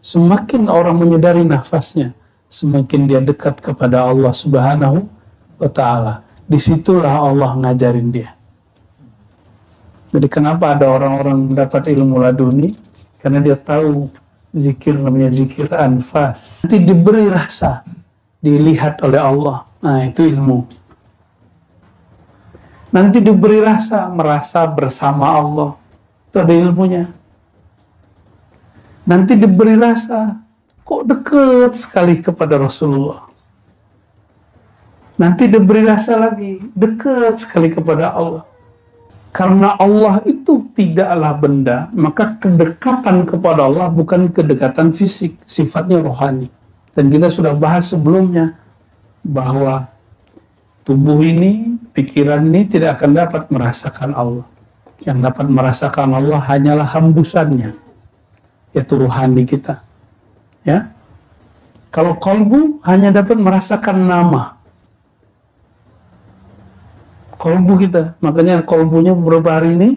Semakin orang menyadari nafasnya, semakin dia dekat kepada Allah Subhanahu wa Ta'ala. Disitulah Allah ngajarin dia. Jadi kenapa ada orang-orang dapat ilmu laduni? Karena dia tahu zikir namanya zikir anfas. Nanti diberi rasa, dilihat oleh Allah. Nah, itu ilmu. Nanti diberi rasa, merasa bersama Allah. Itu ada ilmunya. Nanti diberi rasa, kok dekat sekali kepada Rasulullah. Nanti diberi rasa lagi, dekat sekali kepada Allah. Karena Allah itu tidaklah benda, maka kedekatan kepada Allah bukan kedekatan fisik, sifatnya rohani. Dan kita sudah bahas sebelumnya, bahwa tubuh ini, pikiran ini tidak akan dapat merasakan Allah. Yang dapat merasakan Allah hanyalah hembusannya, yaitu rohani kita. Ya, kalau kalbu hanya dapat merasakan nama. Kalbu kita, makanya kalbunya beberapa hari ini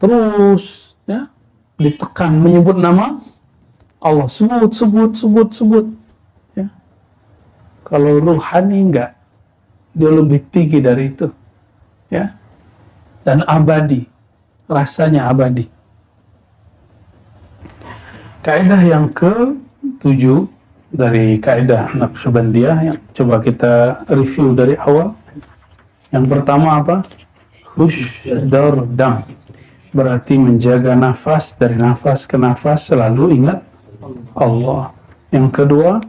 terus ya ditekan menyebut nama Allah, sebut. Ya. Kalau ruhani enggak, dia lebih tinggi dari itu, ya, dan abadi, rasanya abadi. Kaidah yang ke-7 dari kaidah Naqsyabandiyah yang coba kita review dari awal. Yang pertama apa? Hushdar dam, berarti menjaga nafas, dari nafas ke nafas selalu ingat Allah. Yang kedua,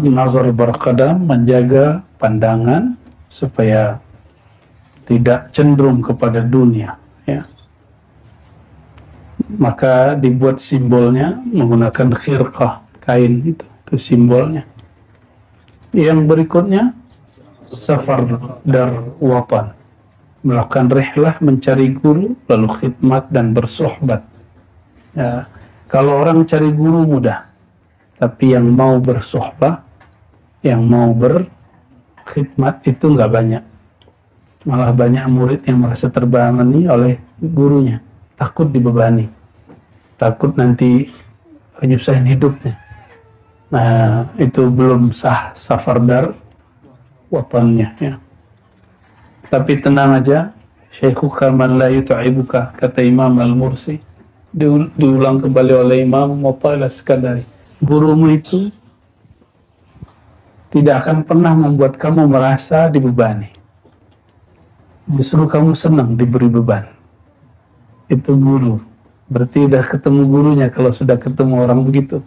nazar berqadam, menjaga pandangan supaya tidak cenderung kepada dunia, ya. Maka dibuat simbolnya menggunakan khirqah, kain itu simbolnya. Yang berikutnya safar dar watan, melakukan rihlah mencari guru, lalu khidmat dan bersohbat. Ya, kalau orang cari guru mudah, tapi yang mau bersohbah, yang mau berkhidmat itu nggak banyak. Malah banyak murid yang merasa terbebani oleh gurunya, takut dibebani, takut nanti nyusahin hidupnya. Nah, itu belum sah safar dar watannya, ya. Tapi tenang aja, syaikhuka man la yut'ibuka, kata Imam Al-Mursi, diulang kembali oleh Imam Mu'tala Sekandari. Gurumu itu tidak akan pernah membuat kamu merasa dibebani, justru kamu senang diberi beban. Itu guru, berarti udah ketemu gurunya kalau sudah ketemu orang begitu,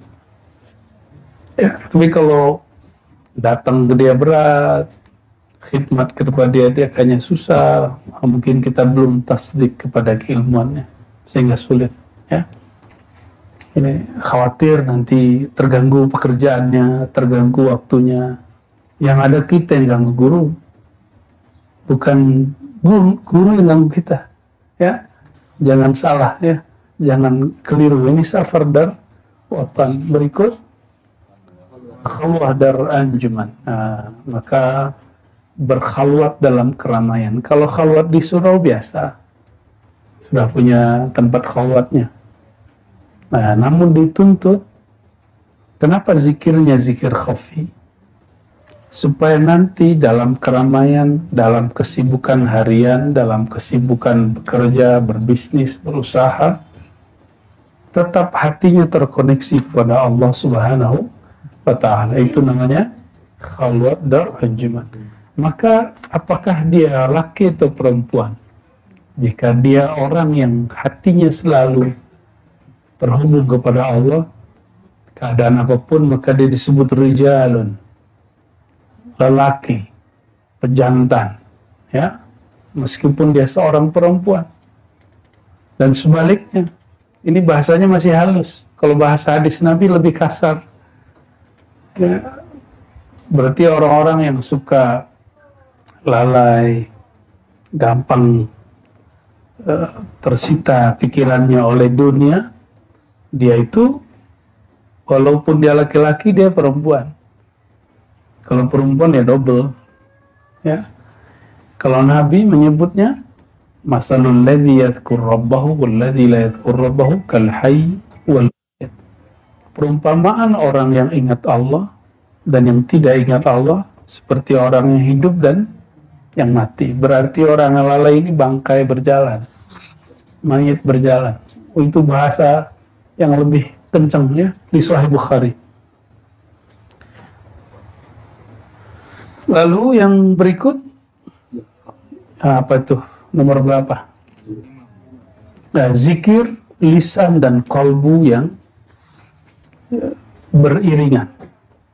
ya. Tapi kalau datang ke dia berat, khidmat kepada dia kayaknya susah, mungkin kita belum tasdik kepada keilmuannya sehingga sulit, ya. Ini khawatir nanti terganggu pekerjaannya, terganggu waktunya. Yang ada kita yang ganggu guru, bukan guru yang ganggu kita, ya. Jangan salah, ya, jangan keliru. Ini safar dar watan. Berikut khalwah dar anjuman. Nah, maka berkhalwat dalam keramaian. Kalau khalwat di surau biasa, sudah punya tempat khalwatnya. Nah, namun dituntut, kenapa zikirnya zikir khafi? Supaya nanti dalam keramaian, dalam kesibukan harian, dalam kesibukan bekerja, berbisnis, berusaha, tetap hatinya terkoneksi kepada Allah Subhanahu wa Ta'ala. Itu namanya khalwat dar anjuman. Maka apakah dia laki atau perempuan? Jika dia orang yang hatinya selalu terhubung kepada Allah, keadaan apapun, maka dia disebut rijalun, lelaki, pejantan, ya, meskipun dia seorang perempuan. Dan sebaliknya, ini bahasanya masih halus. Kalau bahasa hadis Nabi lebih kasar, ya. Berarti orang-orang yang suka lalai, gampang tersita pikirannya oleh dunia, dia itu walaupun dia laki-laki, dia perempuan. Kalau perempuan ya double, ya. Kalau Nabi menyebutnya masalul ladzi yadhkur rabbahu wal ladzi la yadhkur rabbahu kal hayy wal bait. Perumpamaan orang yang ingat Allah dan yang tidak ingat Allah seperti orang yang hidup dan yang mati. Berarti orang yang lalai ini bangkai berjalan, mayit berjalan. Itu bahasa yang lebih kencang ya di Sahih Bukhari. Lalu yang berikut apa tuh? Nomor berapa? Nah, zikir lisan dan kalbu yang beriringan.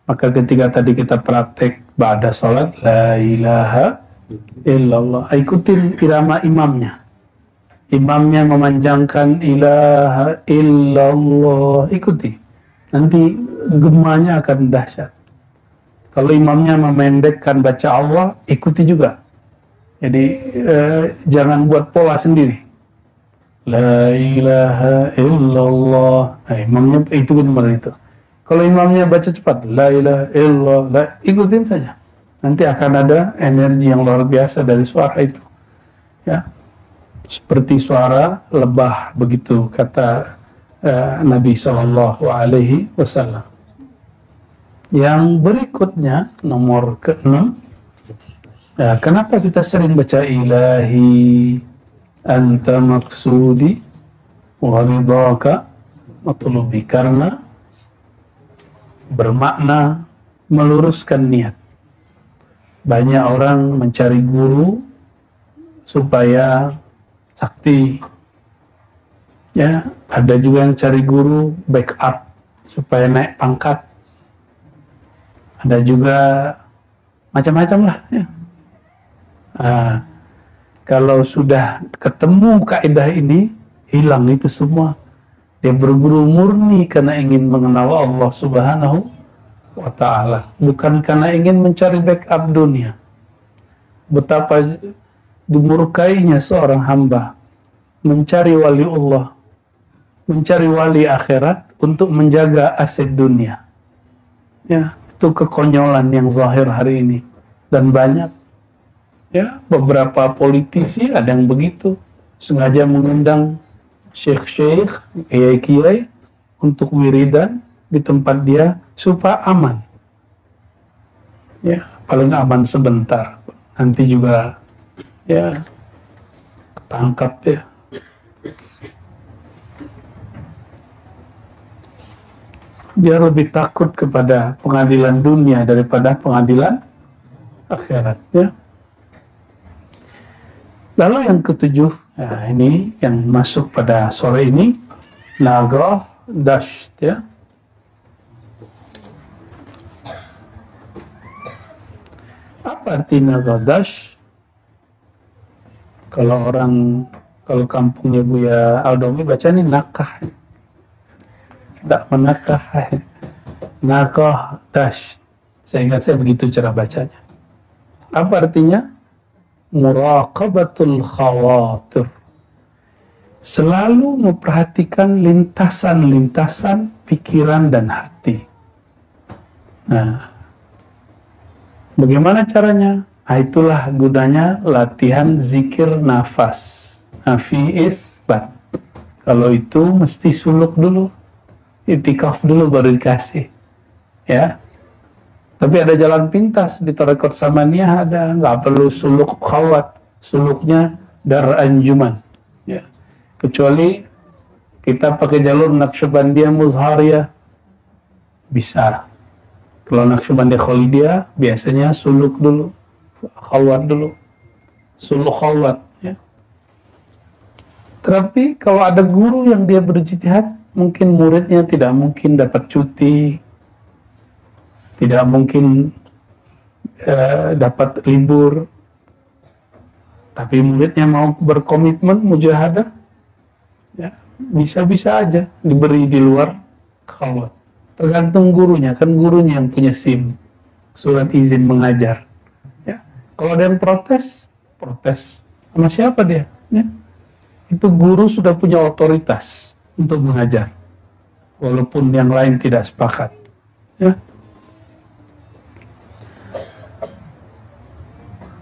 Maka ketika tadi kita praktek ba'da salat la ilaha illallah, ikutin irama imamnya. Imamnya memanjangkan ilaha illallah, ikuti. Nanti gemanya akan dahsyat. Kalau imamnya memendekkan baca Allah, ikuti juga. Jadi jangan buat pola sendiri. La ilaha illallah. Nah, imamnya itu benar itu. Kalau imamnya baca cepat, la ilaha illallah, ikutin saja. Nanti akan ada energi yang luar biasa dari suara itu. Ya. Seperti suara lebah begitu kata Nabi Shallallahu Alaihi Wasallam. Yang berikutnya nomor ke-6, ya, kenapa kita sering baca ilahi anta maksudi wa ridhaka matlubi? Karena bermakna meluruskan niat. Banyak orang mencari guru supaya sakti, ya, ada juga yang cari guru backup supaya naik pangkat. Ada juga macam-macam lah ya. Kalau sudah ketemu kaidah ini, hilang itu semua. Dia berguru murni karena ingin mengenal Allah Subhanahu wa Ta'ala, bukan karena ingin mencari backup dunia. Betapa dimurkainya seorang hamba mencari wali Allah, mencari wali akhirat untuk menjaga aset dunia. Ya, itu kekonyolan yang zahir hari ini, dan banyak ya, beberapa politisi ada yang begitu, sengaja mengundang syekh-syekh, kiai-kiai untuk wiridan di tempat dia supaya aman. Ya, paling aman sebentar, nanti juga ya ketangkap ya. Dia lebih takut kepada pengadilan dunia daripada pengadilan akhirat ya. Lalu yang ketujuh, nah ini yang masuk pada sore ini, Nagoh Dasht ya. Apa arti Nagoh Dasht? Kalau kampungnya Buya Aldomi baca ini nakah. Tidak menakah. Nagoh Dasht. Saya ingat saya begitu cara bacanya. Apa artinya? Muraqabatul khawatir. Selalu memperhatikan lintasan-lintasan pikiran dan hati. Nah, bagaimana caranya? Nah, itulah gunanya latihan zikir nafas. Nafi isbat. Kalau itu mesti suluk dulu, itikaf dulu baru dikasih. Ya. Tapi ada jalan pintas di Tarekat Samaniyah, ada, nggak perlu suluk khawat, suluknya dar anjuman. Ya. Kecuali kita pakai jalur Naqsyabandiyah Muzhariyah, bisa. Kalau Naqsyabandiyah Khalidiyah, biasanya suluk dulu, khawat dulu, suluk khawat. Ya. Tapi kalau ada guru yang dia berijtihad, mungkin muridnya tidak mungkin dapat cuti, tidak mungkin dapat libur, tapi muridnya mau berkomitmen mujahadah, ya, bisa-bisa aja diberi di luar khalwat. Tergantung gurunya, kan gurunya yang punya SIM, surat izin mengajar. Ya. Kalau ada yang protes sama siapa dia? Ya. Itu guru sudah punya otoritas untuk mengajar, walaupun yang lain tidak sepakat. Ya.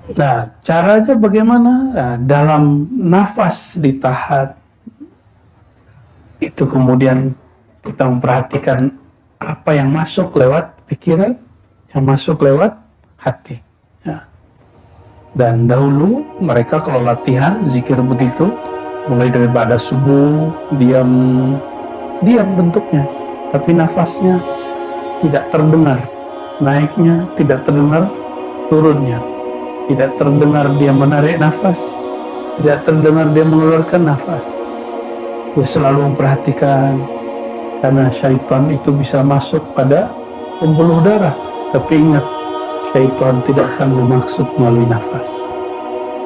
Nah, caranya bagaimana? Nah, dalam nafas ditahan, itu kemudian kita memperhatikan apa yang masuk lewat pikiran, yang masuk lewat hati. Ya. Dan dahulu mereka kalau latihan zikir begitu, mulai daripada subuh, diam bentuknya, tapi nafasnya tidak terdengar, naiknya tidak terdengar, turunnya tidak terdengar, dia menarik nafas, tidak terdengar dia mengeluarkan nafas. Dia selalu memperhatikan, karena syaitan itu bisa masuk pada pembuluh darah. Tapi ingat, syaitan tidak sanggup masuk melalui nafas.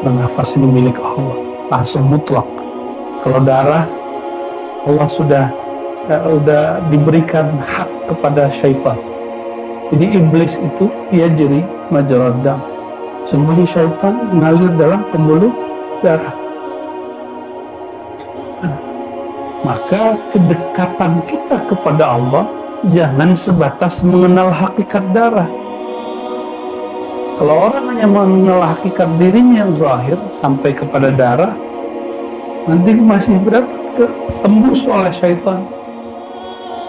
Karena nafas ini milik Allah, langsung mutlak. Kalau darah, Allah sudah diberikan hak kepada syaitan. Jadi iblis itu yajri majrad dam. Sembunyi syaitan mengalir dalam pembuluh darah. Maka kedekatan kita kepada Allah jangan sebatas mengenal hakikat darah. Kalau orang hanya mengenal hakikat dirinya yang zahir sampai kepada darah, nanti masih berdapat tembus oleh syaitan.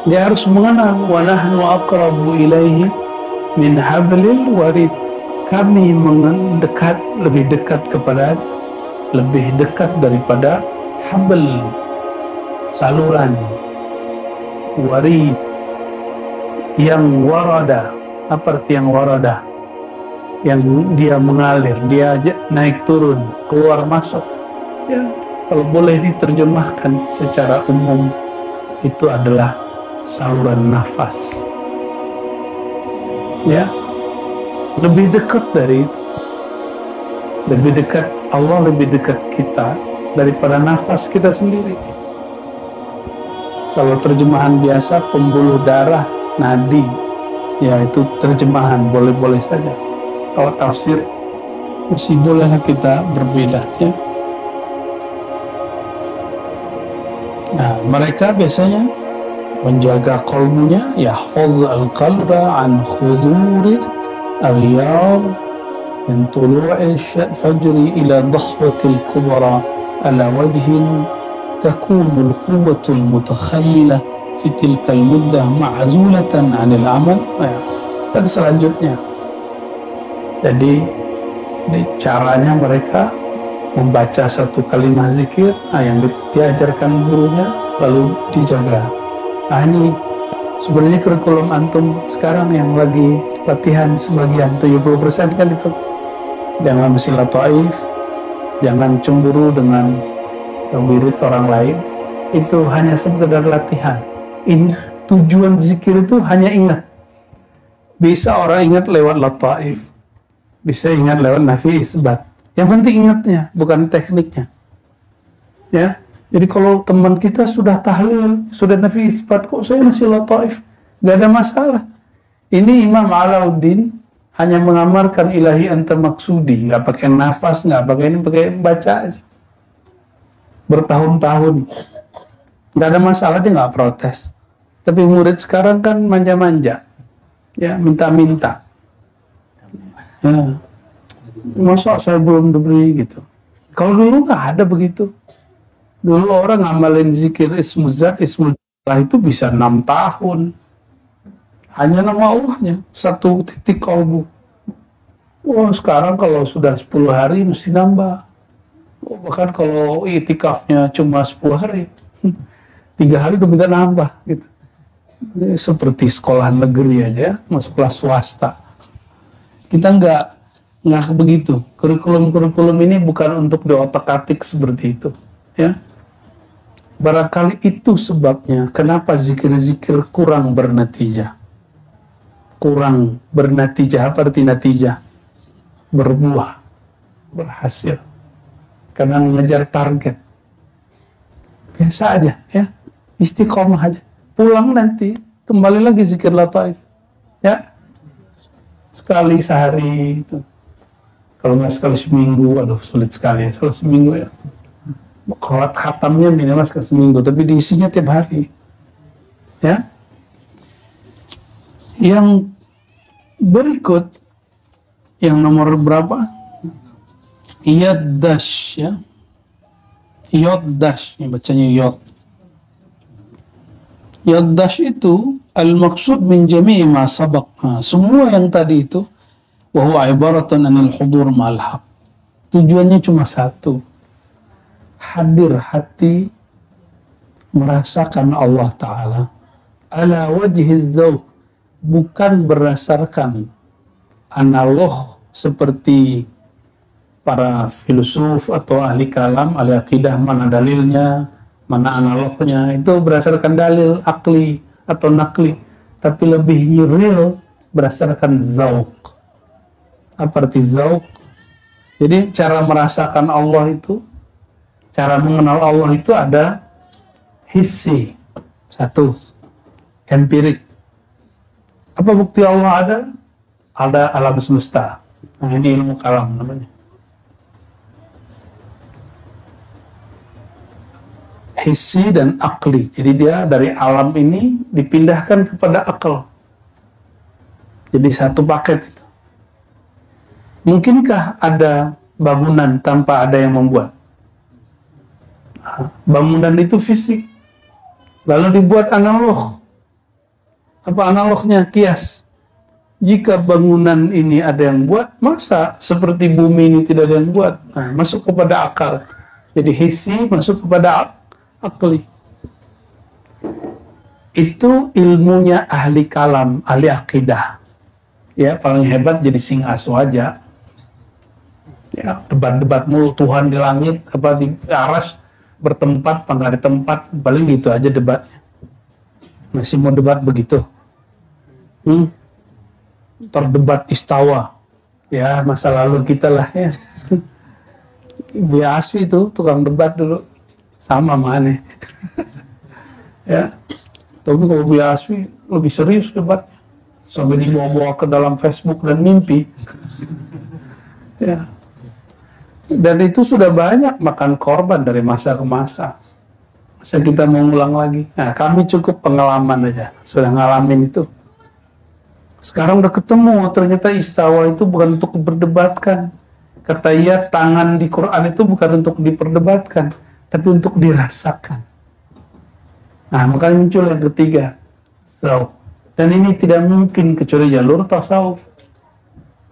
Dia harus mengenal, wa nahnu aqrabu ilaihi min hablil warid. Kami mendekat, lebih dekat kepada, lebih dekat daripada habl, saluran, warid, yang warada. Apa arti yang warada? Yang dia mengalir, dia naik turun, keluar masuk. Ya, kalau boleh diterjemahkan secara umum, itu adalah saluran nafas. Ya, lebih dekat dari itu, lebih dekat Allah, lebih dekat kita daripada nafas kita sendiri. Kalau terjemahan biasa pembuluh darah, nadi, ya itu terjemahan boleh-boleh saja. Kalau tafsir masih bolehlah kita berbeda, ya. Nah, mereka biasanya menjaga qalbunya, yahfaz al-qalba an khudurir aghyar min tulu'il fajri ila dhahwatil kubra ala wajhin takunul quwwatul mutakhayyila fi tilkal muddah ma'zulatan 'anil amal. Dan selanjutnya, jadi caranya mereka membaca satu kalimat zikir yang diajarkan gurunya lalu dijaga. Nah, ini sebenarnya kurikulum antum sekarang yang lagi latihan sebagian 70% kan itu. Jangan mesilat taif, jangan cemburu dengan wirid orang lain. Itu hanya sekedar latihan. Ini tujuan zikir itu hanya ingat. Bisa orang ingat lewat lataif, bisa ingat lewat nafi isbat. Yang penting ingatnya, bukan tekniknya. Ya. Jadi kalau teman kita sudah tahlil, sudah nafi isbat, kok saya masih lataif? Gak ada masalah. Ini Imam Alauddin hanya mengamarkan ilahi anta maksudi, nggak pakai nafas, nggak pakai ini, pakai baca aja. Bertahun-tahun. Nggak ada masalah, dia nggak protes. Tapi murid sekarang kan manja-manja. Ya, minta-minta. Ya. Masa saya belum diberi gitu. Kalau dulu nggak ada begitu. Dulu orang ngamalin zikir ismul zat, ismul jallah itu bisa 6 tahun. Hanya nama Allahnya, satu titik qalbu. Oh, sekarang kalau sudah 10 hari mesti nambah. Oh, bahkan kalau itikafnya cuma 10 hari, 3 hari udah minta nambah gitu. Ini seperti sekolah negeri aja, masuk kelas swasta. Kita nggak begitu. Kurikulum ini bukan untuk diotak-atik seperti itu, ya. Barangkali itu sebabnya kenapa zikir-zikir kurang bernatijah. Kurang bernatijah, apa arti natijah? Berbuah, berhasil. Karena mengejar target. Biasa aja, ya. Istiqomah aja. Pulang nanti, kembali lagi zikir lataif. Ya. Sekali sehari itu. Kalau nggak sekali seminggu, aduh sulit sekali. Sekali seminggu ya. Kalau khatamnya minimal sekali seminggu, tapi diisinya tiap hari. Ya. Yang berikut, yang nomor berapa? Yaddash, ya. Yoddash, ini bacanya yod. Yaddash itu al-maksud min jami'i ma sabaq. Nah, semua yang tadi itu wa huwa ibaratun anil hudur ma'al haq. Tujuannya cuma satu. Hadir hati merasakan Allah Ta'ala ala wajhiz zawq, bukan berdasarkan analog seperti para filsuf atau ahli kalam, ahli akidah, mana dalilnya, mana analognya, itu berdasarkan dalil akli atau nakli, tapi lebih real berdasarkan zauq. Apa arti zauq? Jadi cara merasakan Allah itu, cara mengenal Allah itu ada hissi, satu, empirik. Apa bukti Allah ada? Ada alam semesta. Nah, ini ilmu kalam namanya. Hissi dan akli. Jadi dia dari alam ini dipindahkan kepada akal. Jadi satu paket itu. Mungkinkah ada bangunan tanpa ada yang membuat? Nah, bangunan itu fisik. Lalu dibuat analog. Apa analognya? Kias. Jika bangunan ini ada yang buat, masa seperti bumi ini tidak ada yang buat? Nah, masuk kepada akal. Jadi hissi masuk kepada akli. Itu ilmunya ahli kalam, ahli akidah. Ya, paling hebat jadi singa aswaja. Ya, debat-debat mulu, Tuhan di langit, apa di aras, bertempat, apa di tempat, paling gitu aja debatnya. Masih mau debat begitu? Terdebat istawa. Ya, masa lalu kita lah ya. Ibu Asfi itu tukang debat dulu. Sama mana? Ya. Tapi kalau Bu Asfi lebih serius debatnya. Sampai dibawa-bawa ke dalam Facebook dan mimpi. Ya. Dan itu sudah banyak makan korban dari masa ke masa. Masa kita mau ngulang lagi? Nah, kami cukup pengalaman aja. Sudah ngalamin itu. Sekarang udah ketemu, ternyata istawa itu bukan untuk diperdebatkan. Kata ia, tangan di Quran itu bukan untuk diperdebatkan, tapi untuk dirasakan. Nah, makanya muncul yang ketiga, zauq. Dan ini tidak mungkin kecuali jalur tasawuf.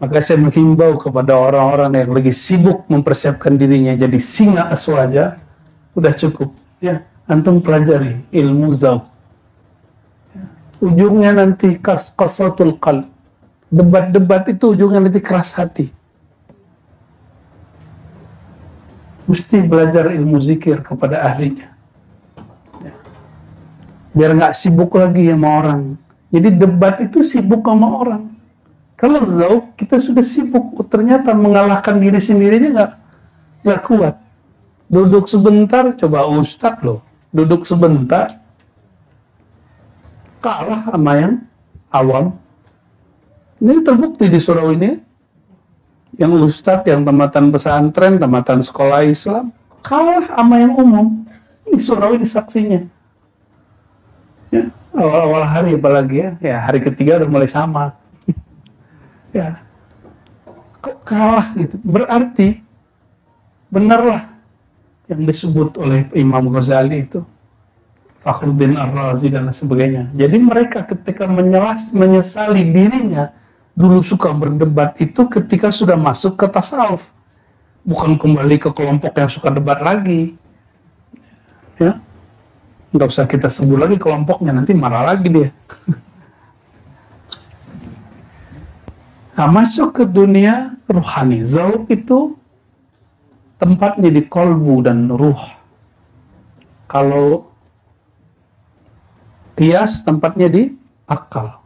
Maka saya menghimbau kepada orang-orang yang lagi sibuk mempersiapkan dirinya jadi singa aswaja, udah cukup. Ya, antum pelajari ilmu zauq. Ujungnya nanti qaswatul qalb. Debat-debat itu ujungnya nanti keras hati. Mesti belajar ilmu zikir kepada ahlinya. Ya. Biar nggak sibuk lagi sama orang. Jadi debat itu sibuk sama orang. Kalau zauq kita sudah sibuk, ternyata mengalahkan diri sendirinya nggak kuat. Duduk sebentar, coba ustadz loh. Duduk sebentar, kalah sama yang awam. Ini terbukti di surau ini. Yang ustadz, yang tamatan pesantren, tamatan sekolah Islam, kalah sama yang umum. Ini surau ini saksinya. Ya, awal-awal hari apalagi ya hari ketiga udah mulai sama. Ya, kok kalah gitu? Berarti benarlah yang disebut oleh Imam Ghazali itu. Fakhruddin Ar-Razi dan sebagainya. Jadi mereka ketika menyesali dirinya dulu suka berdebat itu ketika sudah masuk ke tasawuf, bukan kembali ke kelompok yang suka debat lagi. Ya, nggak usah kita sebut lagi kelompoknya, nanti marah lagi dia. Nah, masuk ke dunia ruhani. Zauq itu tempatnya di kolbu dan ruh. Kalau kias tempatnya di akal.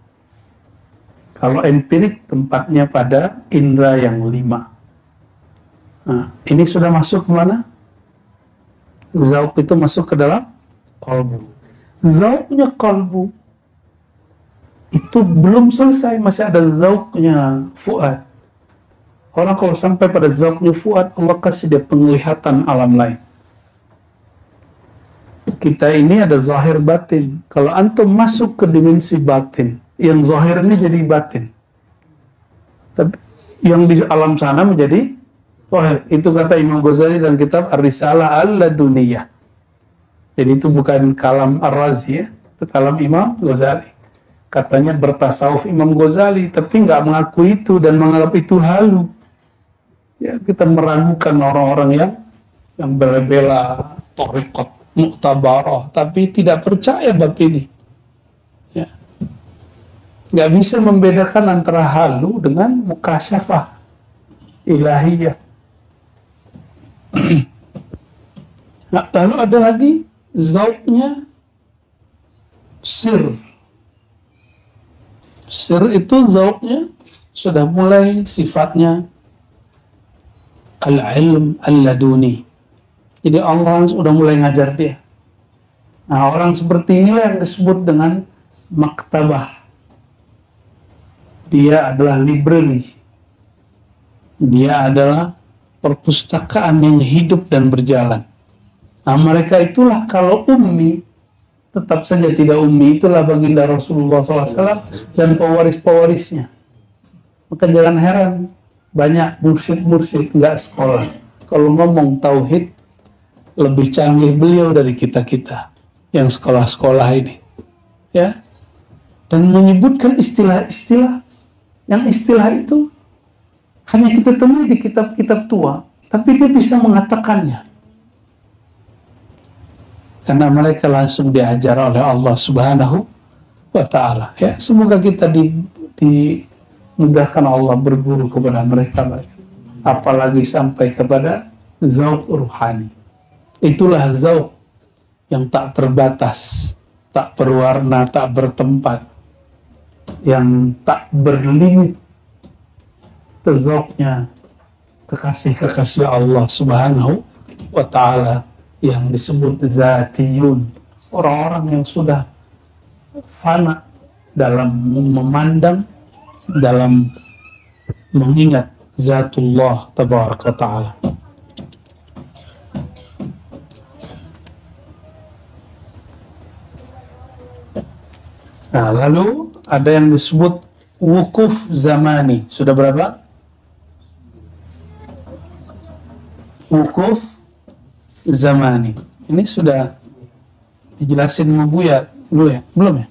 Kalau empirik tempatnya pada indera yang 5. Nah, ini sudah masuk ke mana? Zauq itu masuk ke dalam kolbu. Zauqnya kolbu itu belum selesai, masih ada zauqnya fuad. Orang kalau sampai pada zauqnya fuad, Allah kasih dia penglihatan alam lain. Kita ini ada zahir batin. Kalau antum masuk ke dimensi batin, yang zahir ini jadi batin. Tapi yang di alam sana menjadi zahir. Itu kata Imam Ghazali dalam kitab Ar-Risalah Al-Laduniyah. Jadi itu bukan kalam Ar-Razi ya. Itu kalam Imam Ghazali. Katanya bertasawuf Imam Ghazali, tapi nggak mengaku itu dan menganggap itu halu. Ya, kita meragukan orang-orang yang bela-bela thariqat mu'tabarah, tapi tidak percaya bab ini. Ya. Nggak bisa membedakan antara halu dengan mukasyafah ilahiyah. Nah, lalu ada lagi zauknya sir. Sir itu zauknya sudah mulai sifatnya al-ilm al-laduni. Jadi Allah sudah mulai ngajar dia. Nah, orang seperti inilah yang disebut dengan maktabah. Dia adalah library. Dia adalah perpustakaan yang hidup dan berjalan. Nah, mereka itulah kalau ummi, tetap saja tidak ummi, itulah baginda Rasulullah SAW dan pewaris-pewarisnya. Maka jangan heran, banyak mursyid-mursyid nggak sekolah. Kalau ngomong tauhid, lebih canggih beliau dari kita-kita yang sekolah-sekolah ini. Ya. Dan menyebutkan istilah-istilah, yang istilah itu hanya kita temui di kitab-kitab tua, tapi dia bisa mengatakannya. Karena mereka langsung diajar oleh Allah Subhanahu wa Ta'ala. Ya, semoga kita dimudahkan Allah berguru kepada mereka. Apalagi sampai kepada zauq ruhani. Itulah zauq yang tak terbatas, tak berwarna, tak bertempat, yang tak berlimit. Zauqnya kekasih-kekasih Allah Subhanahu wa Ta'ala yang disebut zatiyun, orang-orang yang sudah fana dalam memandang, dalam mengingat zatullah tabaraka ta'ala. Nah, lalu ada yang disebut wukuf zamani. Sudah berapa? Wukuf zamani. Ini sudah dijelasin sama Buya dulu ya? Belum ya?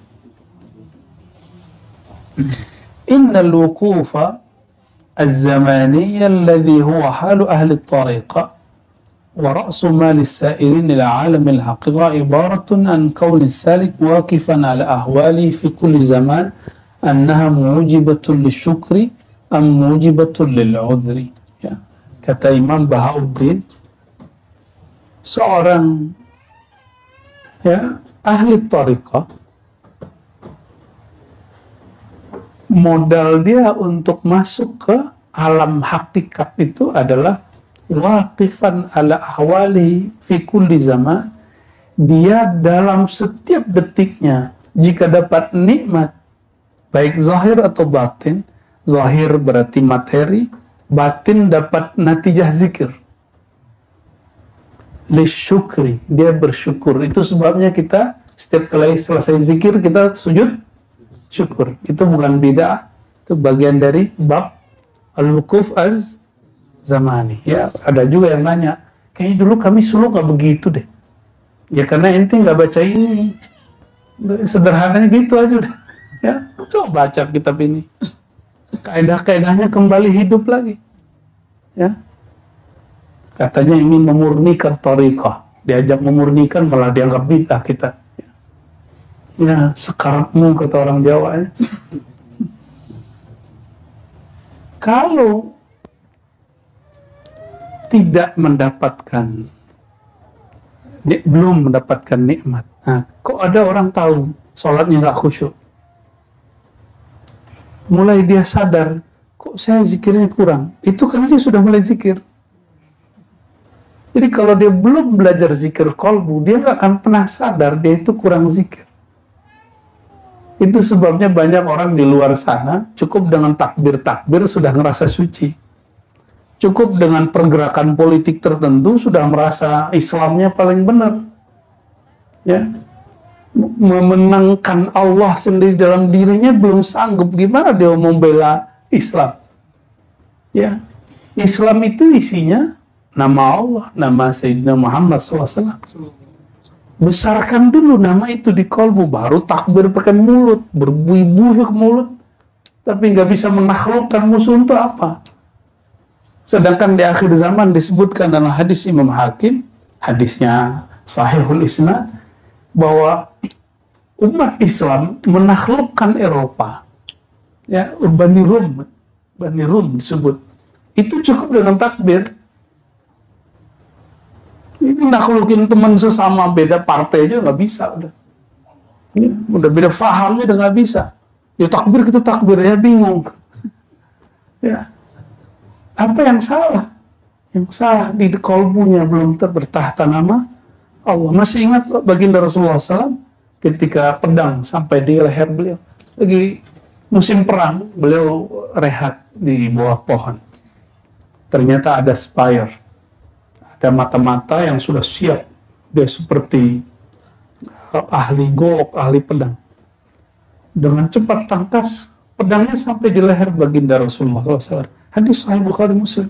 Innal wukufa az-zamaniyya alladhi huwa halu ahli at-tariqa ورأس مال السائرين إلى عالم الحقيقة عبارة عن كون السالك واقفا على أهواله في كل زمان أنها موجبة للشكر أم موجبة للعذر. Ya. Kata Imam Bahauddin, seorang ahli tariqah, modal dia untuk masuk ke alam hakikat itu adalah waqifan ala ahwali fi kulli zaman. Dia dalam setiap detiknya, jika dapat nikmat baik zahir atau batin, zahir berarti materi, batin dapat natijah zikir, lisyukri, dia bersyukur. Itu sebabnya kita setiap kali selesai zikir kita sujud syukur. Itu bukan bid'ah, itu bagian dari bab al-wukuf zamani. Ya, ada juga yang nanya, kayaknya dulu kami suluk nggak begitu deh. Ya karena ente nggak baca ini, sederhananya gitu aja deh. Ya, coba baca kitab ini, kaidah-kaidahnya kembali hidup lagi. Ya, katanya ingin memurnikan thariqah, diajak memurnikan malah dianggap bid'ah kita. Ya, sekaratmu kata orang Jawa. Ya. Kalau tidak mendapatkan, belum mendapatkan nikmat. Nah, kok ada orang tahu sholatnya nggak khusyuk? Mulai dia sadar, kok saya zikirnya kurang. Itu karena dia sudah mulai zikir. Jadi kalau dia belum belajar zikir qalbu, dia nggak akan pernah sadar dia itu kurang zikir. Itu sebabnya banyak orang di luar sana cukup dengan takbir-takbir sudah ngerasa suci. Cukup dengan pergerakan politik tertentu sudah merasa Islamnya paling benar. Ya. Memenangkan Allah sendiri dalam dirinya belum sanggup, gimana dia mau membela Islam? Ya. Islam itu isinya nama Allah, nama Sayyidina Muhammad SAW. Besarkan dulu nama itu di kolbu, baru takbir pakai mulut, berbuih-buih ke mulut. Tapi nggak bisa menaklukkan musuh untuk apa? Sedangkan di akhir zaman disebutkan dalam hadis Imam Hakim, hadisnya Sahihul Isnad, bahwa umat Islam menaklukkan Eropa, ya, Bani Rum disebut, itu cukup dengan takbir. Ini naklukin teman sesama beda partai aja nggak bisa, udah beda fahamnya udah nggak bisa. Ya takbir kita takbir, ya bingung. Ya, apa yang salah? Yang salah di kolbunya belum bertahta nama Allah. Masih ingat baginda Rasulullah SAW ketika pedang sampai di leher beliau, lagi musim perang, beliau rehat di bawah pohon. Ternyata ada spire, ada mata-mata yang sudah siap. Dia seperti ahli golok, ahli pedang. Dengan cepat tangkas pedangnya sampai di leher baginda Rasulullah SAW. Hadis Sahih Bukhari Muslim.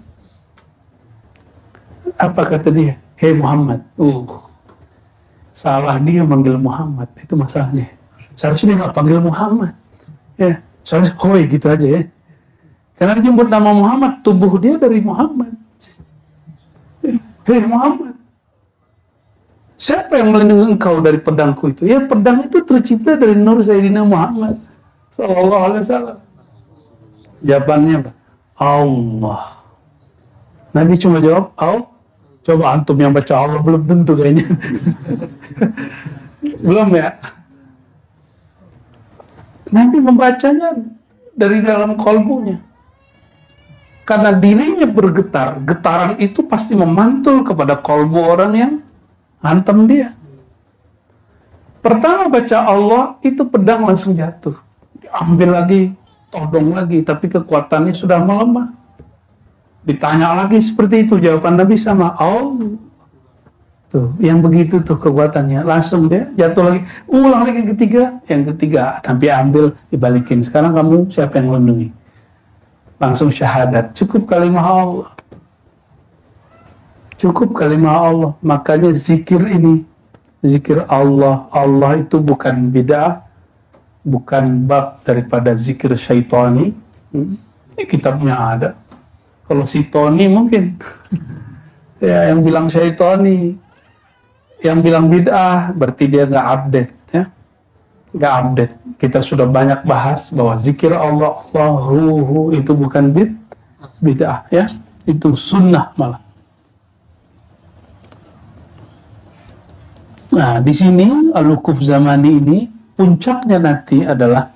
Apa kata dia? Hei Muhammad. Salah dia manggil Muhammad, itu masalahnya. Seharusnya dia nggak panggil Muhammad. Ya, seharusnya hoi gitu aja ya. Karena dia nyebut nama Muhammad, tubuh dia dari Muhammad. Hei Muhammad, siapa yang melindungi engkau dari pedangku itu? Ya, pedang itu tercipta dari nur Sayyidina Muhammad Sallallahu Alaihi Wasallam. Jawabannya apa? Allah. Nabi cuma jawab Allah. Coba antum yang baca Allah belum tentu kayaknya. Belum ya. Nabi membacanya dari dalam kolbunya. Karena dirinya bergetar, getaran itu pasti memantul kepada kolbu orang yang hantam dia. Pertama baca Allah, itu pedang langsung jatuh. Diambil lagi, todong lagi, tapi kekuatannya sudah melemah. Ditanya lagi seperti itu, jawaban Nabi sama Allah. Tuh, yang begitu tuh kekuatannya, langsung dia jatuh lagi, ulang lagi yang ketiga, Nabi ambil, dibalikin. Sekarang kamu siapa yang melindungi? Langsung syahadat. Cukup kalimat Allah. Cukup kalimat Allah. Makanya zikir ini, zikir Allah, Allah itu bukan bid'ah, bukan bab daripada zikir syaitani. Ini kitabnya ada. Kalau si Tony mungkin ya, yang bilang syaitani, yang bilang bid'ah, berarti dia nggak update ya, nggak update. Kita sudah banyak bahas bahwa zikir Allah, Allahu itu bukan bid'ah ya, itu sunnah malah. Nah, di sini al-wukuf zamani ini puncaknya nanti adalah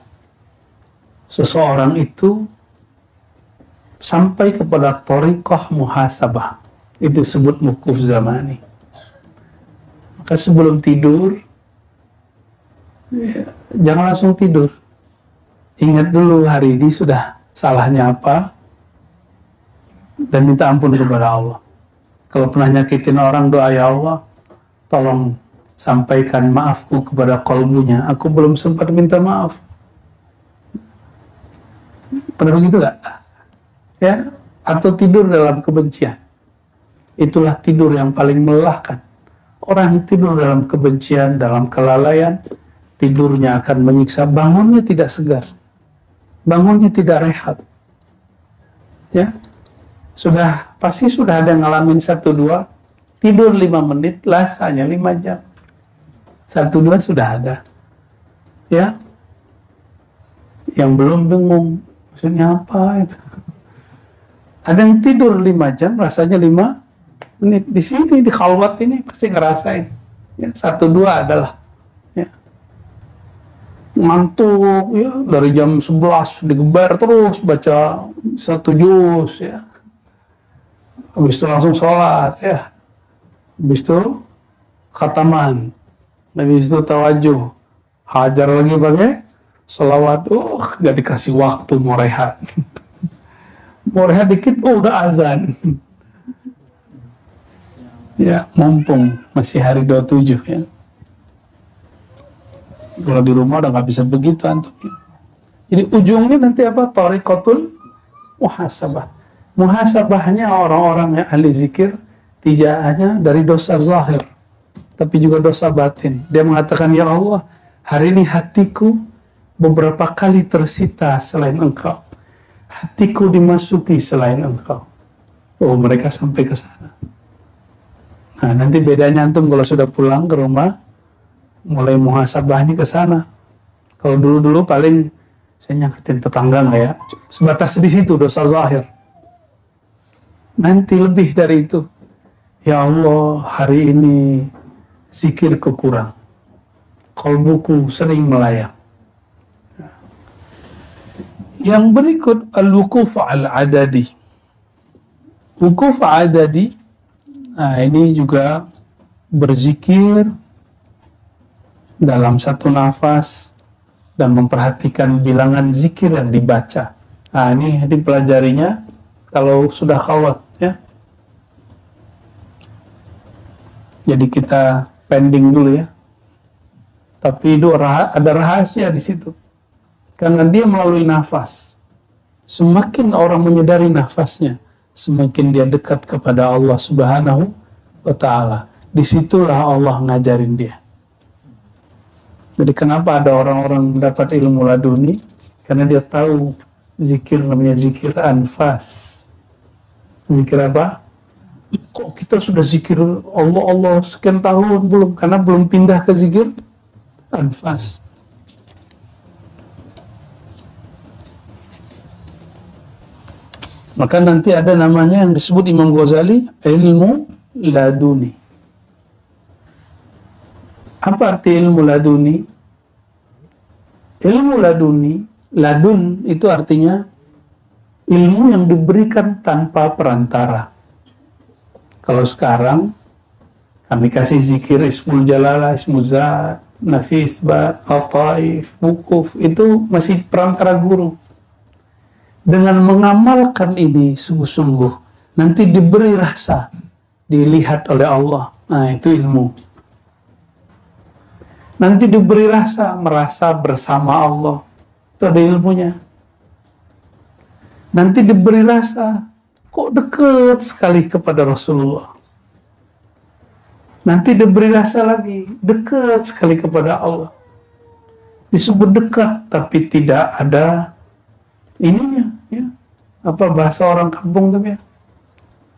seseorang itu sampai kepada thariqah muhasabah. Itu disebut wukuf zamani. Maka sebelum tidur, ya, jangan langsung tidur. Ingat dulu hari ini sudah salahnya apa, dan minta ampun kepada Allah. Kalau pernah nyakitin orang, doa, ya Allah, tolong sampaikan maafku kepada kolbunya. Aku belum sempat minta maaf. Pernah begitu gak? Ya, atau tidur dalam kebencian. Itulah tidur yang paling melelahkan. Orang yang tidur dalam kebencian, dalam kelalaian, tidurnya akan menyiksa, bangunnya tidak segar, bangunnya tidak rehat. Ya, pasti sudah ada yang ngalamin 1-2, tidur 5 menit, rasanya 5 jam. 1-2 sudah ada. Ya, yang belum bingung, maksudnya apa itu? Ada yang tidur 5 jam, rasanya 5 menit. Di sini, di khalwat ini pasti ngerasain. Ya, 1-2 adalah. Ya. Ngantuk, ya, dari jam 11 digebar terus baca 1 juz, ya. Habis itu langsung sholat, ya. Habis itu khataman. Habis itu tawajuh. Hajar lagi pakai sholawat. Gak dikasih waktu mau rehat. Mau rehat dikit, udah azan. Ya, mumpung masih hari 27 ya. Kalau di rumah udah nggak bisa begitu antum. Jadi ujungnya nanti apa? Thariqatul muhasabah. Muhasabahnya orang-orang yang ahli zikir tidak hanya dari dosa zahir, tapi juga dosa batin. Dia mengatakan, ya Allah, hari ini hatiku beberapa kali tersita selain Engkau. Hatiku dimasuki selain Engkau. Oh, mereka sampai ke sana. Nah, nanti bedanya antum kalau sudah pulang ke rumah, mulai muhasabahnya ke sana. Kalau dulu-dulu paling saya nyakitin tetangga nggak ya? Sebatas di situ dosa zahir. Nanti lebih dari itu. Ya Allah, hari ini zikirku kurang. Qalbuku sering melayang. Yang berikut al-wuquf al-adadi. Wukuf adadi, nah ini juga berzikir dalam satu nafas dan memperhatikan bilangan zikir yang dibaca. Nah ini dipelajarinya kalau sudah khawat ya. Jadi kita pending dulu ya. Tapi itu ada rahasia di situ. Karena dia melalui nafas. Semakin orang menyadari nafasnya, semakin dia dekat kepada Allah Subhanahu wa Ta'ala. Disitulah Allah ngajarin dia. Jadi kenapa ada orang-orang dapat ilmu laduni? Karena dia tahu zikir namanya zikir anfas. Zikir apa? Kok kita sudah zikir Allah sekian tahun belum? Karena belum pindah ke zikir anfas. Maka nanti ada namanya yang disebut Imam Ghazali ilmu laduni. Apa arti ilmu laduni? Ilmu laduni, ladun itu artinya ilmu yang diberikan tanpa perantara. Kalau sekarang kami kasih zikir Ismul Jalalah, Ismul Zat, Nafis, Bat, Al-Taif, Wukuf, itu masih perantara guru. Dengan mengamalkan ini sungguh-sungguh, nanti diberi rasa, dilihat oleh Allah. Nah, itu ilmu. Nanti diberi rasa, merasa bersama Allah. Itu ada ilmunya. Nanti diberi rasa, kok dekat sekali kepada Rasulullah. Nanti diberi rasa lagi, dekat sekali kepada Allah. Disebut dekat, tapi tidak ada ininya, ya. Apa bahasa orang kampung tuh ya?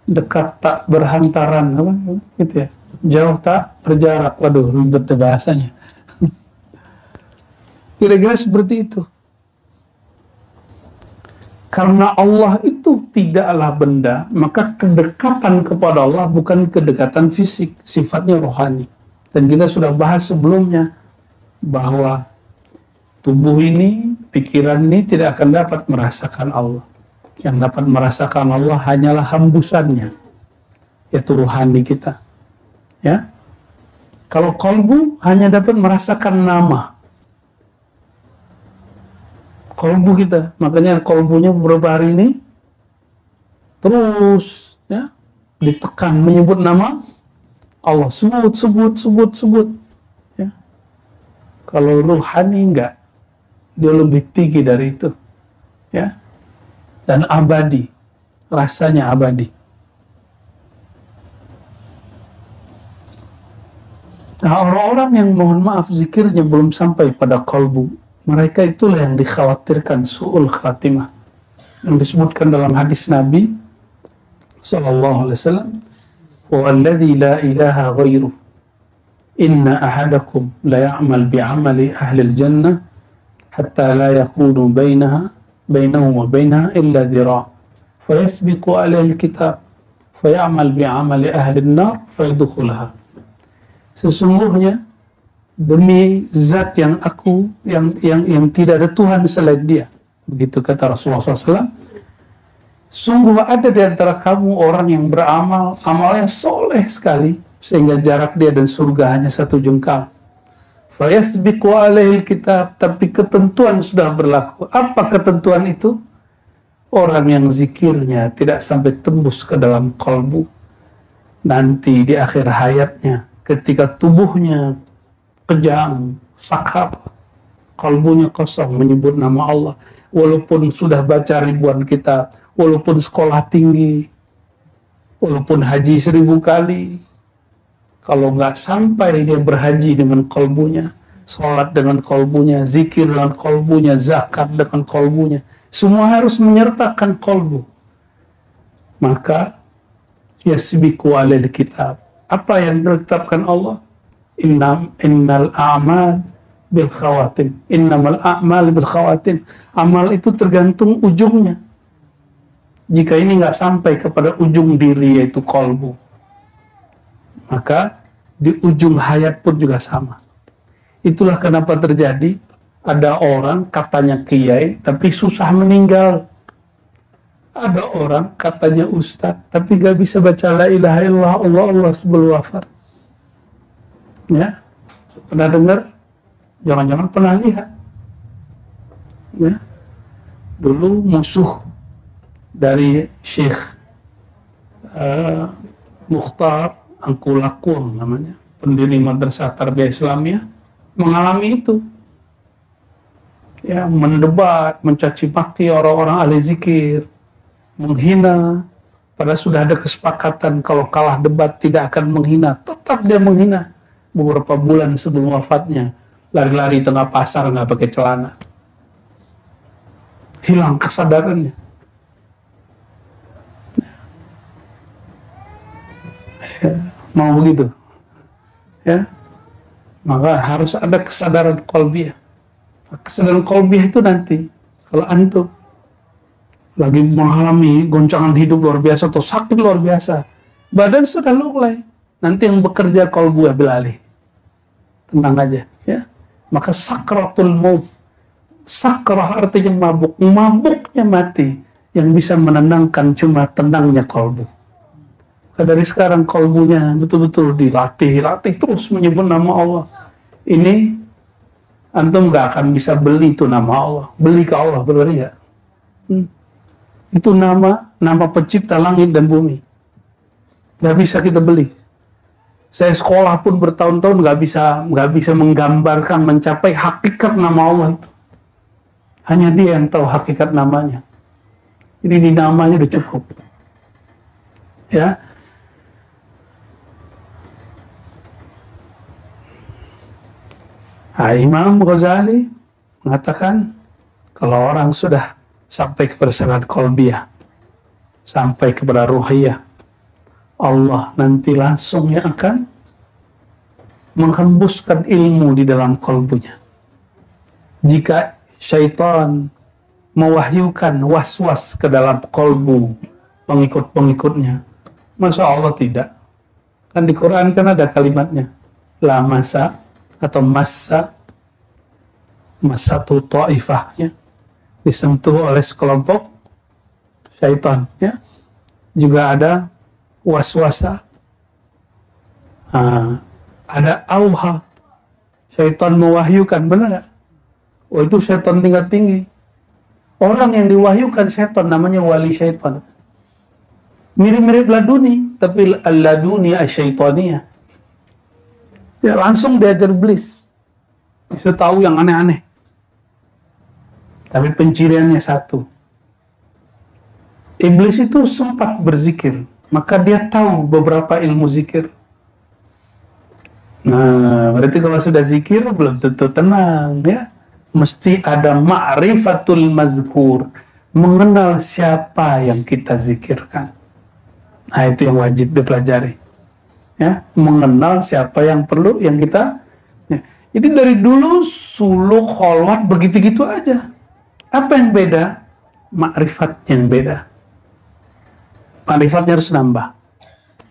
Dekat tak berhantaran, apa gitu ya? Jauh tak berjarak. Waduh, ribet bahasanya. Kira-kira seperti itu. Karena Allah itu tidaklah benda, maka kedekatan kepada Allah bukan kedekatan fisik, sifatnya rohani. Dan kita sudah bahas sebelumnya bahwa tubuh ini, pikiran ini tidak akan dapat merasakan Allah. Yang dapat merasakan Allah hanyalah hembusannya, yaitu rohani kita. Ya, kalau qalbu hanya dapat merasakan nama. Qalbu kita, makanya qalbunya beberapa hari ini terus ya ditekan menyebut nama Allah, sebut. Ya. Kalau rohani enggak. Dia lebih tinggi dari itu, ya, dan abadi, rasanya abadi. Nah, orang-orang yang mohon maaf zikirnya belum sampai pada qalbu, mereka itulah yang dikhawatirkan su'ul khatimah, yang disebutkan dalam hadis Nabi sallallahu alaihi wasallam, "Walladzi la ilaha ghairuh, inna ahadakum la ya'mal bi'amali ahli al-jannah hatta la yakunu bainahu wa bainaha illa dhira' fayasbiqu alaihi al-kitab fayamal bi'amali ahli an-nar fayadkhulaha." Sesungguhnya demi zat yang tidak ada Tuhan selain Dia, begitu kata Rasulullah SAW, sungguh ada di antara kamu orang yang beramal, amalnya soleh sekali sehingga jarak dia dan surga hanya satu jengkal. Fayasbiqu alaihil kitab, tapi ketentuan sudah berlaku. Apa ketentuan itu? Orang yang zikirnya tidak sampai tembus ke dalam qalbu, nanti di akhir hayatnya, ketika tubuhnya kejang, sakap, qalbunya kosong menyebut nama Allah, walaupun sudah baca ribuan kitab, walaupun sekolah tinggi, walaupun haji 1000 kali, kalau nggak sampai dia berhaji dengan kolbunya, sholat dengan kolbunya, zikir dengan kolbunya, zakat dengan kolbunya, semua harus menyertakan kolbu, maka yasbiqu alal kitab. Apa yang ditetapkan Allah? Innal a'mal bil khawatim. Innamal a'mal bil khawatim. Amal itu tergantung ujungnya. Jika ini nggak sampai kepada ujung diri, yaitu kolbu, maka di ujung hayat pun juga sama. Itulah kenapa terjadi ada orang katanya kiai tapi susah meninggal. Ada orang katanya ustadz tapi gak bisa baca la ilaha illallah Allah sebelum wafat. Ya, pernah dengar? Jangan-jangan pernah lihat. Ya, dulu musuh dari Syekh Mukhtar Angkulakun namanya, pendiri Madrasah Tarbiyah Islamiyah, mengalami itu. Ya, mendebat, mencaci maki orang-orang ahli zikir, menghina, padahal sudah ada kesepakatan kalau kalah debat tidak akan menghina, tetap dia menghina. Beberapa bulan sebelum wafatnya, lari-lari tengah pasar nggak pakai celana, hilang kesadarannya. Ya, mau begitu, ya, maka harus ada kesadaran qalbiyah. Kesadaran qalbiyah itu nanti kalau antum lagi mengalami goncangan hidup luar biasa atau sakit luar biasa, badan sudah lulai, nanti yang bekerja kolbu ya beralih, tenang aja, ya. Maka sakratul maut, sakrah artinya mabuk, mabuknya mati, yang bisa menenangkan cuma tenangnya kolbu. Maka dari sekarang kolbunya betul-betul dilatih terus menyebut nama Allah. Ini antum gak akan bisa beli itu nama Allah, beli ke Allah benar ya. Itu nama pencipta langit dan bumi. Gak bisa kita beli. Saya sekolah pun bertahun-tahun gak bisa menggambarkan, mencapai hakikat nama Allah itu. Hanya dia yang tahu hakikat namanya. Ini namanya udah cukup. Ya. Nah, Imam Ghazali mengatakan kalau orang sudah sampai kepada salat qalbiyah, sampai kepada ruhiyah, Allah nanti langsung yang akan menghembuskan ilmu di dalam kalbunya. Jika syaitan mewahyukan was-was ke dalam kalbu pengikut-pengikutnya, masa Allah tidak? Kan di Quran kan ada kalimatnya, la masa atau masatu ta'ifah, ya, disentuh oleh sekelompok syaitan, ya. Juga ada waswasa, ada auha, syaitan mewahyukan, benar gak? Oh, itu syaitan tingkat tinggi. Orang yang diwahyukan syaitan namanya wali syaitan. Mirip-mirip laduni, tapi al-laduni asy-syaitaniyah. Ya, langsung diajar iblis. Bisa tahu yang aneh-aneh. Tapi penciriannya satu. Iblis itu sempat berzikir, maka dia tahu beberapa ilmu zikir. Nah, berarti kalau sudah zikir belum tentu tenang, ya. Mesti ada ma'rifatul mazkur, mengenal siapa yang kita zikirkan. Nah, itu yang wajib dipelajari. Ya, mengenal siapa yang perlu, yang kita, ya. Jadi dari dulu suluk kholwat begitu-gitu aja. Apa yang beda? Ma'rifat yang beda. Ma'rifatnya harus nambah.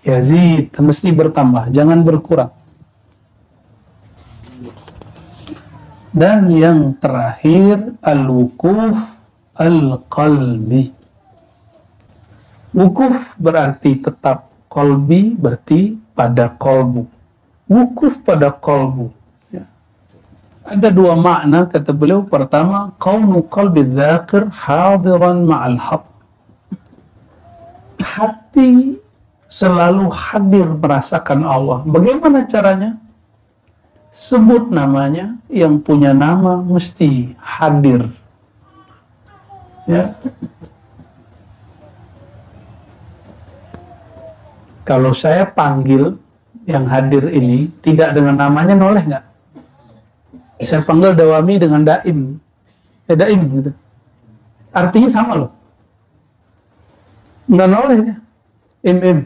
Yazid, mesti bertambah, jangan berkurang. Dan yang terakhir, al-wukuf al-qalbi. Wukuf berarti tetap, qalbi berarti pada qalbu. Wukuf pada qalbu. Ya. Ada dua makna kata beliau. Pertama, kaunu qalbi dzakir hadiran ma'al haq. Hati selalu hadir merasakan Allah. Bagaimana caranya? Sebut namanya, yang punya nama mesti hadir. Ya. Kalau saya panggil yang hadir ini tidak dengan namanya noleh nggak? Saya panggil Dawami dengan Daim, Daim gitu. Artinya sama loh. Nggak noleh dia. Im.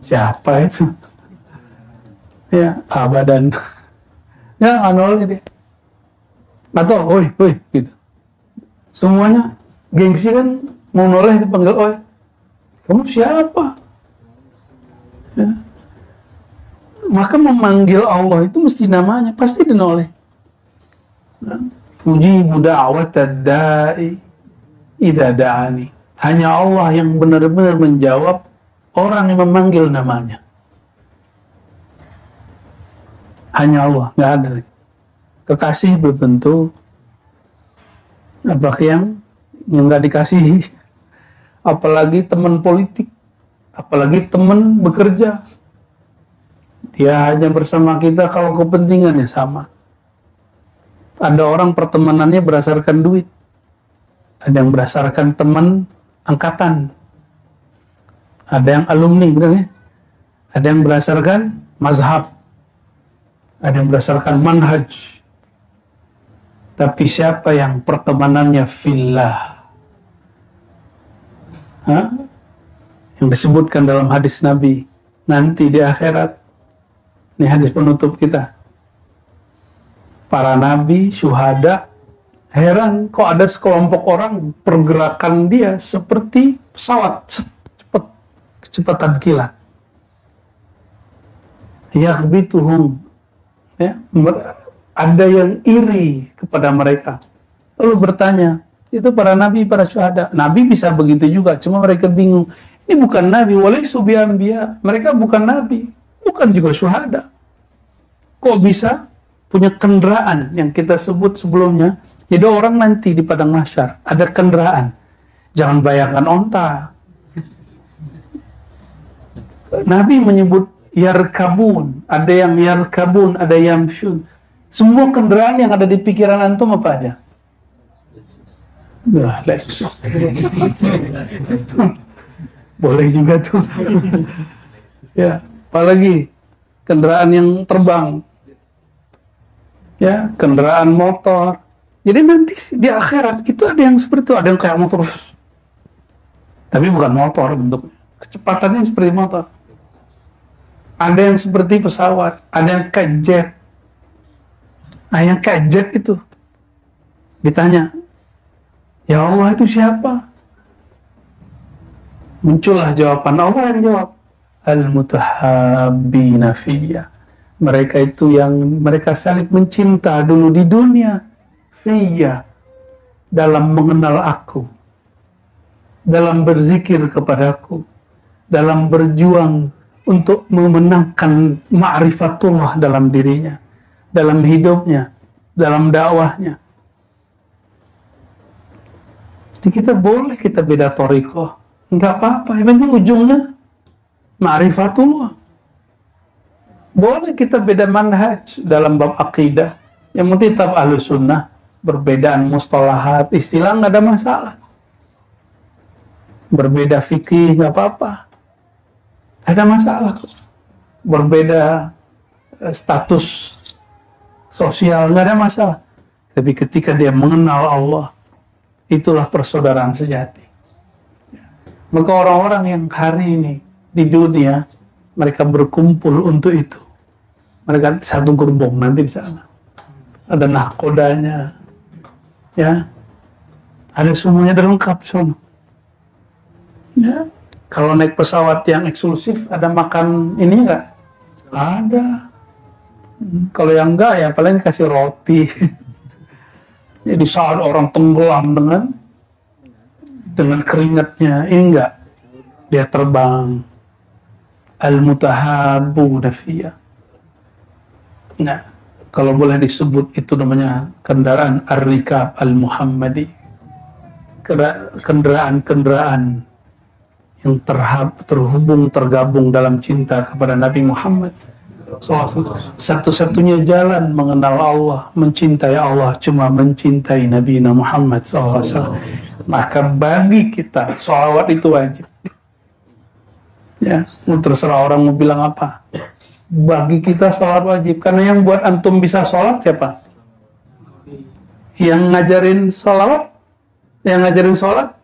Siapa itu? Ya, abadan. Ya, nggak noleh dia. Atau, oi, gitu. Semuanya gengsi kan mau noleh dipanggil oi. Kamu siapa? Ya. Maka memanggil Allah itu mesti namanya, pasti dinoleh. Ujibu da'watad da'i idza da'ani. Hanya Allah yang benar-benar menjawab orang yang memanggil namanya. Hanya Allah, nggak ada lagi. Kekasih belum tentu. Apakah yang nggak dikasihi? Apalagi teman politik, apalagi teman bekerja. Dia hanya bersama kita kalau kepentingannya sama. Ada orang pertemanannya berdasarkan duit. Ada yang berdasarkan teman angkatan. Ada yang alumni, benar ya? Ada yang berdasarkan mazhab. Ada yang berdasarkan manhaj. Tapi siapa yang pertemanannya fillah? Yang disebutkan dalam hadis Nabi nanti di akhirat. Ini hadis penutup kita. Para nabi, syuhada, heran kok ada sekelompok orang pergerakan dia seperti pesawat, kecepatan kilat. Yaghbituhum, ya, ada yang iri kepada mereka. Lalu bertanya, itu para nabi, para syuhada. Nabi bisa begitu juga, cuma mereka bingung. Ini bukan nabi, walaisu bi'anbiya. Mereka bukan nabi, bukan juga syuhada. Kok bisa punya kendaraan yang kita sebut sebelumnya? Jadi orang nanti di padang mahsyar ada kendaraan. Jangan bayangkan onta. Nabi menyebut yarkabun, ada yang yarkabun, ada yamshun. Semua kendaraan yang ada di pikiran antum apa aja? Lexus. Boleh juga tuh. Ya, apalagi kendaraan yang terbang. Ya, kendaraan motor. Jadi nanti di akhirat itu ada yang seperti itu, ada yang kayak motor. Tapi bukan motor bentuknya. Kecepatannya seperti motor. Ada yang seperti pesawat, ada yang kayak jet. Nah, yang kayak jet itu ditanya, ya Allah itu siapa? Muncullah jawaban, Allah yang jawab. Al-mutahabbina fiyya. Mereka itu yang mereka saling mencinta dulu di dunia. Fiyya, dalam mengenal aku, dalam berzikir kepadaku, dalam berjuang untuk memenangkan ma'rifatullah dalam dirinya, dalam hidupnya, dalam dakwahnya. Jadi kita boleh kita beda thariqah, nggak apa-apa. Yang penting ujungnya ma'rifatullah. Boleh kita beda manhaj dalam bab akidah. Yang penting tetap ahlus sunnah. Berbedaan mustalahat, istilah nggak ada masalah. Berbeda fikih nggak apa-apa. Ada masalah. Berbeda status sosial nggak ada masalah. Tapi ketika dia mengenal Allah, itulah persaudaraan sejati. Maka orang-orang yang hari ini di dunia mereka berkumpul untuk itu. Mereka satu gerbong nanti di sana. Ada nahkodanya, ya, ada semuanya, ada lengkap sono. Ya, kalau naik pesawat yang eksklusif ada makan ini enggak? Ada. Kalau yang enggak ya paling kasih roti. Jadi saat orang tenggelam dengan keringatnya, ini enggak, dia terbang. Al-mutahabbu nafiyah. Nah, kalau boleh disebut itu namanya kendaraan ar-rikab al-Muhammadi. Kendaraan-kendaraan yang terhubung, tergabung dalam cinta kepada Nabi Muhammad. Satu-satunya jalan mengenal Allah, mencintai Allah, cuma mencintai Nabi Muhammad SAW. Maka bagi kita, sholawat itu wajib. Ya, terserah orang mau bilang apa. Bagi kita sholat wajib, karena yang buat antum bisa sholat siapa? Yang ngajarin sholawat, yang ngajarin sholat,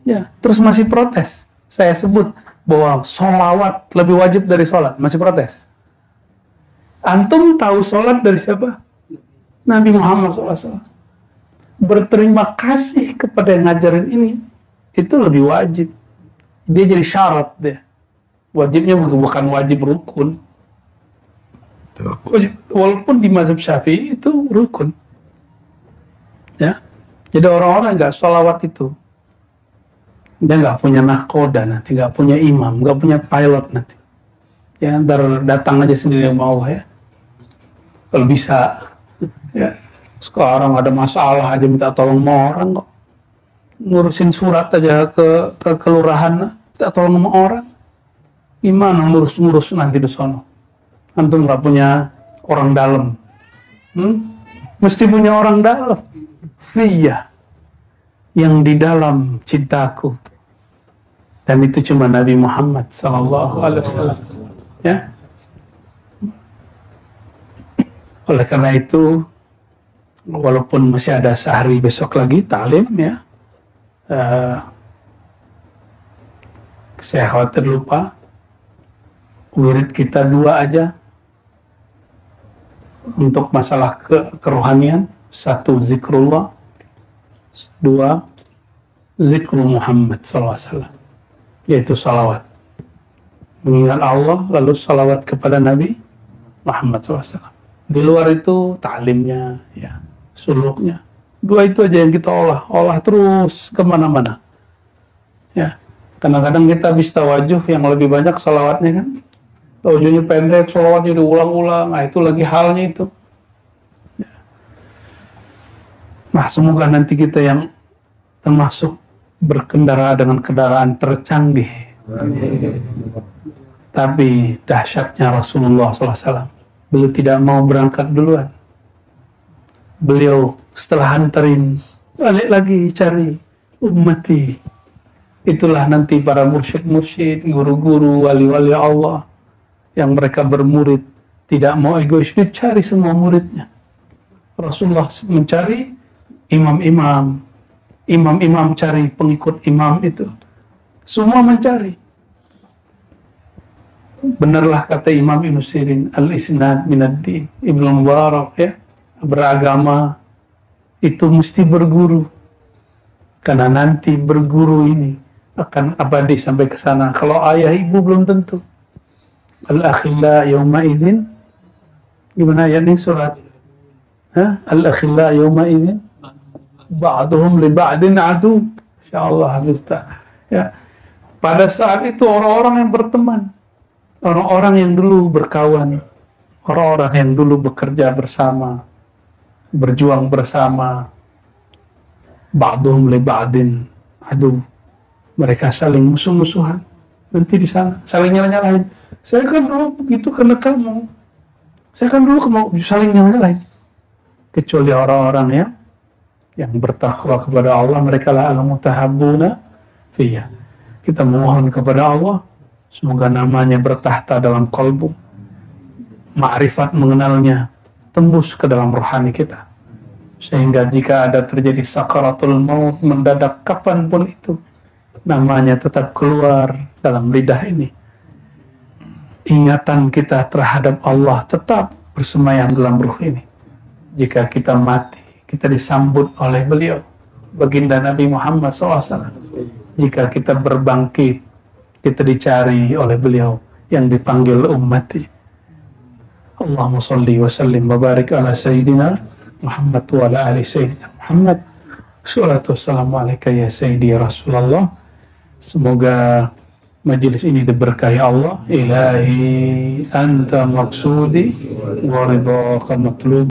ya, terus masih protes. Saya sebut bahwa sholawat lebih wajib dari sholat, masih protes. Antum tahu sholat dari siapa? Nabi Muhammad SAW. Berterima kasih kepada yang ngajarin ini, itu lebih wajib. Dia jadi syarat deh. Wajibnya bukan wajib rukun. Walaupun di mazhab Syafi'i itu rukun. Ya. Jadi orang-orang nggak sholawat itu, dia nggak punya nahkoda nanti, nggak punya imam, nggak punya pilot nanti. Ya, ntar datang aja sendiri sama Allah ya. Kalau bisa, ya. Sekarang ada masalah aja minta tolong sama orang kok. Ngurusin surat aja ke kelurahan, minta tolong sama orang. Gimana ngurus nanti di sono? Antum nggak punya orang dalam. Mesti punya orang dalam. Fiyah. Yang di dalam cintaku. Dan itu cuma Nabi Muhammad SAW. Ya. Oleh karena itu, walaupun masih ada sehari besok lagi ta'lim ya, saya khawatir lupa, wirid kita 2 aja untuk masalah kerohanian. 1 zikrullah, 2 zikrul Muhammad SAW, yaitu salawat, mengingat Allah lalu salawat kepada Nabi Muhammad SAW. Di luar itu ta'limnya, ya, suluknya. 2 itu aja yang kita olah terus kemana-mana. Ya, kadang-kadang kita habis tawajuh yang lebih banyak salawatnya kan. Tawajuhnya pendek, salawatnya diulang-ulang. Nah, itu lagi halnya itu. Ya. Nah, semoga nanti kita yang termasuk berkendara dengan kendaraan tercanggih. Tapi dahsyatnya Rasulullah SAW. Beliau tidak mau berangkat duluan. Beliau setelah hantarin, balik lagi cari ummati. Itulah nanti para mursyid-mursyid, guru-guru, wali-wali Allah yang mereka bermurid, tidak mau egois, dia cari semua muridnya. Rasulullah mencari imam-imam, imam-imam cari pengikut imam itu. Semua mencari. Benarlah kata Imam Ibn Sirin, al-isnad minad-din, Ibnu Mubarak ya, beragama itu mesti berguru. Karena nanti berguru ini akan abadi sampai ke sana. Kalau ayah ibu belum tentu. Al-akhilla yawma idzin, gimana ayat ini surat? Al-akhilla yawma idzin ba'duhum li ba'din adu. Insyaallah habis ya. Pada saat itu orang-orang yang berteman, orang-orang yang dulu berkawan, orang-orang yang dulu bekerja bersama, berjuang bersama, ba'duhum li ba'din adu. Mereka saling musuh-musuhan. Nanti di sana saling nyala-nyalain. Saya kan dulu begitu karena kamu. Saya kan dulu mau saling nyala-nyalain. Kecuali orang-orang yang bertakwa kepada Allah, mereka lah al-mutahabbuna fiyya. Kita mohon kepada Allah semoga namanya bertahta dalam kalbu, ma'rifat mengenalnya tembus ke dalam rohani kita, sehingga jika ada terjadi sakaratul maut mendadak kapanpun itu, namanya tetap keluar dalam lidah ini. Ingatan kita terhadap Allah tetap bersemayam dalam ruh ini. Jika kita mati, kita disambut oleh beliau, baginda Nabi Muhammad SAW. Jika kita berbangkit, kita dicari oleh beliau yang dipanggil ummati. Allahumma salli wa sallim wa barik ala sayyidina Muhammad wa ala ali sayyidina Muhammad. Salatu wassalamu alaika ya sayyidi Rasulullah. Semoga majelis ini diberkahi Allah. Ilahi anta maqsudi wa ridhaka matlubi.